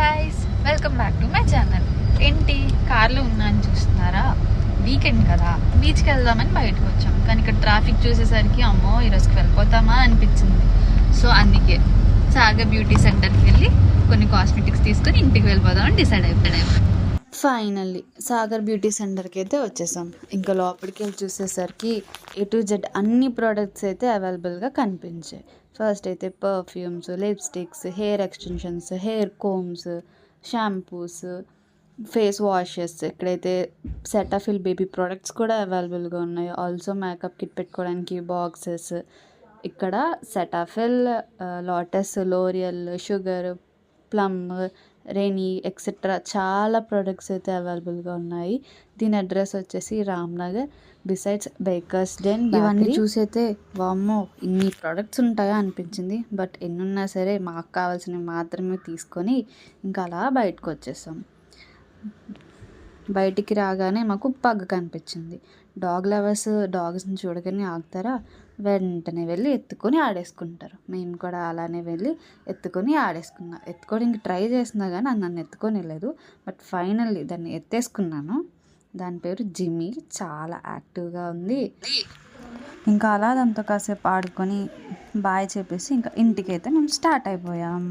Guys, welcome back to my channel. ఏంటి కార్లో ఉన్నాను చూస్తున్నారా? వీకెండ్ కదా, బీచ్కి వెళ్దామని బయటకు వచ్చాం. కానీ ఇక్కడ ట్రాఫిక్ చూసేసరికి అమ్మో ఈరోజుకి వెళ్ళిపోతామా అనిపించింది. సో అందుకే సాగర్ బ్యూటీ సెంటర్కి వెళ్ళి కొన్ని కాస్మెటిక్స్ తీసుకొని ఇంటికి వెళ్ళిపోదామని డిసైడ్ అయిపోయాం. ఫైనల్లీ సాగర్ బ్యూటీ సెంటర్కి అయితే వచ్చేసాం. ఇంకా లోపలికి వెళ్ళి చూసేసరికి A to Z అన్ని ప్రోడక్ట్స్ అయితే అవైలబుల్గా కనిపించాయి. ఫస్ట్ అయితే perfumes, lipsticks, hair extensions, hair combs, shampoos, face washes, ఇక్కడైతే సెటాఫిల్ బేబీ ప్రోడక్ట్స్ కూడా అవైలబుల్గా ఉన్నాయి. ఆల్సో మేకప్ కిట్ పెట్టుకోవడానికి బాక్సెస్, ఇక్కడ Cetaphil, lotus, L'Oreal, sugar, plum, rainy etcetera చాలా ప్రోడక్ట్స్ అయితే అవైలబుల్గా ఉన్నాయి. దీని అడ్రస్ వచ్చేసి రామ్నగర్ బిసైడ్స్ బేకర్స్ డెన్. ఇవన్నీ చూసి అయితే వామ్మో ఇన్ని ప్రోడక్ట్స్ ఉంటాయా అనిపించింది. బట్ ఎన్ని ఉన్నా సరే మాకు కావాల్సినవి మాత్రమే తీసుకొని ఇంకా అలా బయటకు వచ్చేసాం. బయటికి రాగానే మాకు పగ్ కనిపించింది. డాగ్ లవర్స్ డాగ్స్ని చూడగానే ఆగుతారా, వెంటనే వెళ్ళి ఎత్తుకొని ఆడేసుకుంటారు. మేము కూడా అలానే వెళ్ళి ఎత్తుకొని ఆడేసుకున్నాం. ఎత్తుకోవడానికి ట్రై చేసినా కానీ అది నన్ను ఎత్తుకొని వెళ్ళలేదు. బట్ ఫైనల్లీ దాన్ని ఎత్తేసుకున్నాను. దాని పేరు జిమ్మీ, చాలా యాక్టివ్గా ఉంది. ఇంకా అలా దాంతో కాసేపు ఆడుకొని బాయ్ చెప్పేసి ఇంకా ఇంటికైతే మేము స్టార్ట్ అయిపోయాం.